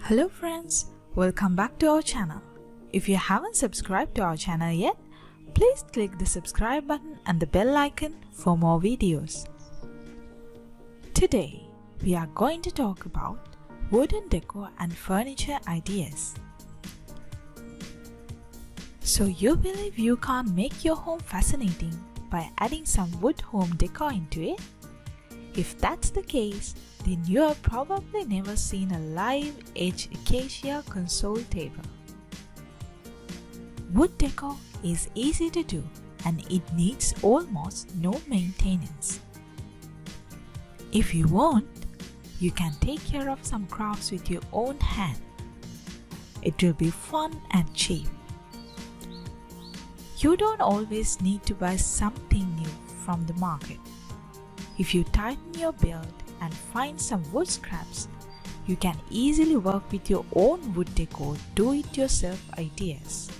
Hello friends, welcome back to our channel. If you haven't subscribed to our channel yet, please click the subscribe button and the bell icon for more videos. Today, we are going to talk about wooden decor and furniture ideas. So you believe you can't make your home fascinating by adding some wood home decor into it? If that's the case, then you have probably never seen a live edge acacia console table. Wood decor is easy to do and it needs almost no maintenance. If you want, you can take care of some crafts with your own hand. It will be fun and cheap. You don't always need to buy something new from the market. If you tighten your belt and find some wood scraps, you can easily work with your own wood decor do-it-yourself ideas.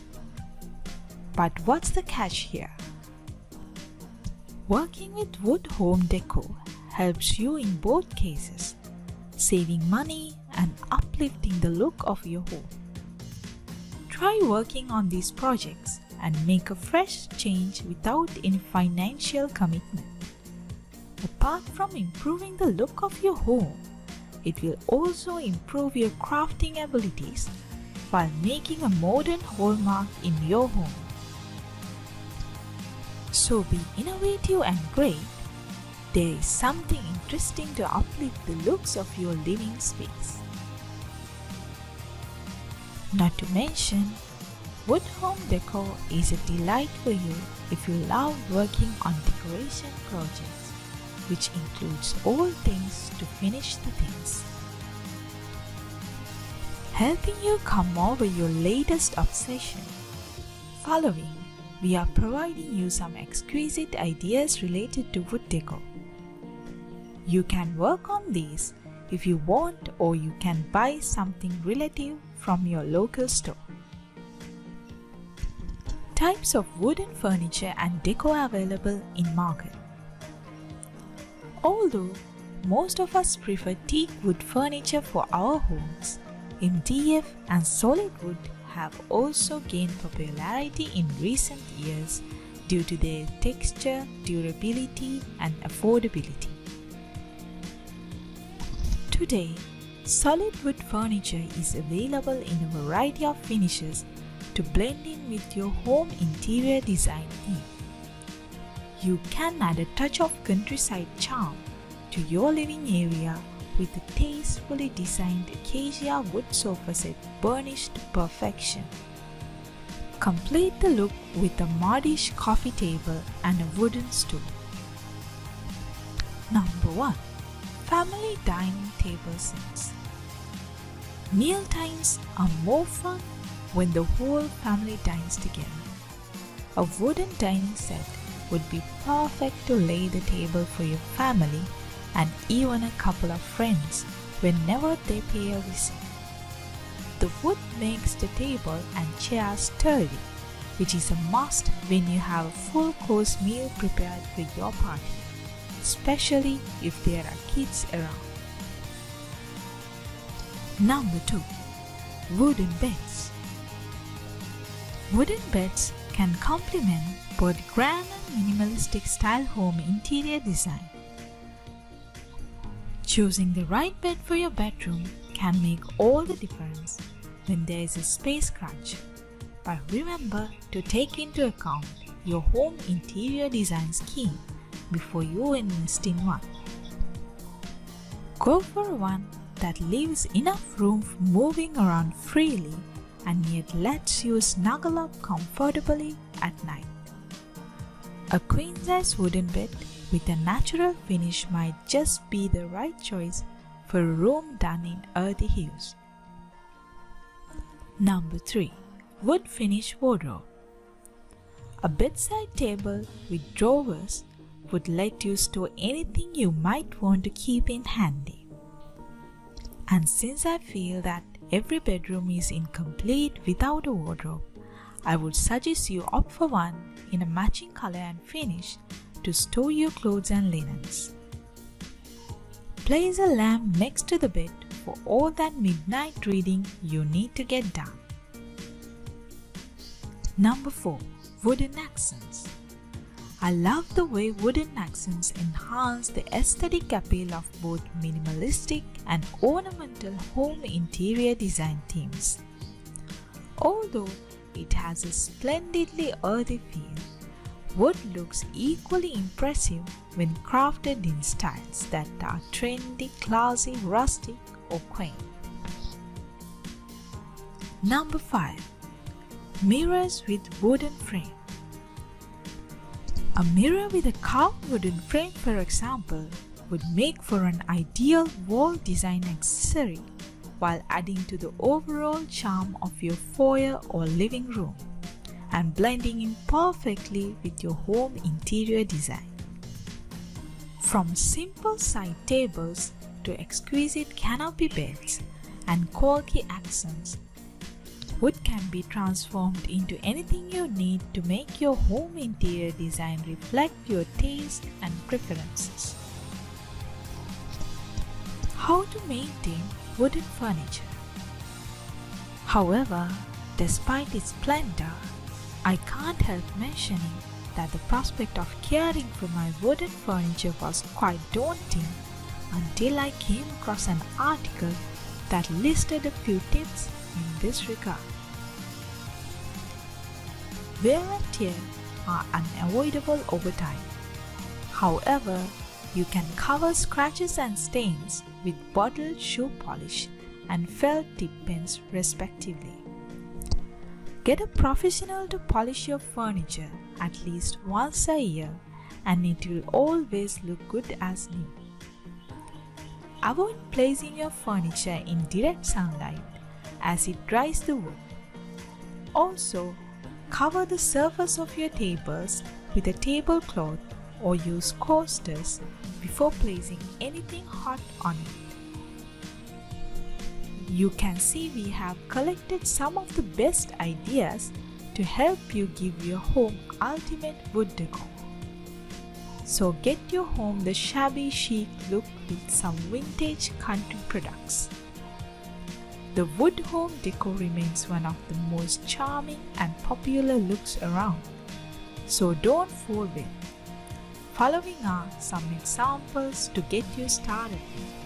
But what's the catch here? Working with wood home decor helps you in both cases, saving money and uplifting the look of your home. Try working on these projects and make a fresh change without any financial commitment. Apart from improving the look of your home, it will also improve your crafting abilities while making a modern hallmark in your home. So be innovative and great. There is something interesting to uplift the looks of your living space. Not to mention, wood home decor is a delight for you if you love working on decoration projects, which includes all things to finish the things. Helping you come over your latest obsession. Following, we are providing you some exquisite ideas related to wood decor. You can work on these if you want, or you can buy something relative from your local store. Types of wooden furniture and decor available in market. Although most of us prefer teak wood furniture for our homes, MDF and solid wood have also gained popularity in recent years due to their texture, durability, and affordability. Today, solid wood furniture is available in a variety of finishes to blend in with your home interior design theme. You can add a touch of countryside charm to your living area with a tastefully designed acacia wood sofa set burnished to perfection. Complete the look with a modish coffee table and a wooden stool. Number 1. Family dining table sets. Meal times are more fun when the whole family dines together. A wooden dining set would be perfect to lay the table for your family and even a couple of friends whenever they pay a visit. The wood makes the table and chairs sturdy, which is a must when you have a full course meal prepared for your party, especially if there are kids around. Number 2. Wooden beds. Wooden beds can complement both grand and minimalistic style home interior design. Choosing the right bed for your bedroom can make all the difference when there is a space crunch. But remember to take into account your home interior design scheme before you invest in one. Go for one that leaves enough room for moving around freely and yet lets you snuggle up comfortably at night. A queen-size wooden bed with a natural finish might just be the right choice for a room done in earthy hues. Number 3. Wood finish wardrobe. A bedside table with drawers would let you store anything you might want to keep in handy. And since I feel that every bedroom is incomplete without a wardrobe, I would suggest you opt for one in a matching color and finish to store your clothes and linens. Place a lamp next to the bed for all that midnight reading you need to get done. Number 4. Wooden accents. I love the way wooden accents enhance the aesthetic appeal of both minimalistic and ornamental home interior design themes. Although it has a splendidly earthy feel, wood looks equally impressive when crafted in styles that are trendy, classy, rustic, or quaint. Number 5. Mirrors with wooden frame. A mirror with a carved wooden frame, for example, would make for an ideal wall design accessory while adding to the overall charm of your foyer or living room and blending in perfectly with your home interior design. From simple side tables to exquisite canopy beds and quirky accents, wood can be transformed into anything you need to make your home interior design reflect your taste and preferences. How to maintain wooden furniture. However, despite its splendor, I can't help mentioning that the prospect of caring for my wooden furniture was quite daunting until I came across an article that listed a few tips in this regard. Wear and tear are unavoidable over time. However, you can cover scratches and stains with bottled shoe polish and felt tip pens respectively. Get a professional to polish your furniture at least once a year and it will always look good as new. Avoid placing your furniture in direct sunlight as it dries the wood. Also, cover the surface of your tables with a tablecloth or use coasters before placing anything hot on it. You can see we have collected some of the best ideas to help you give your home ultimate wood decor. So get your home the shabby chic look with some vintage country products. The wood home decor remains one of the most charming and popular looks around, so don't fall with. Following are some examples to get you started with.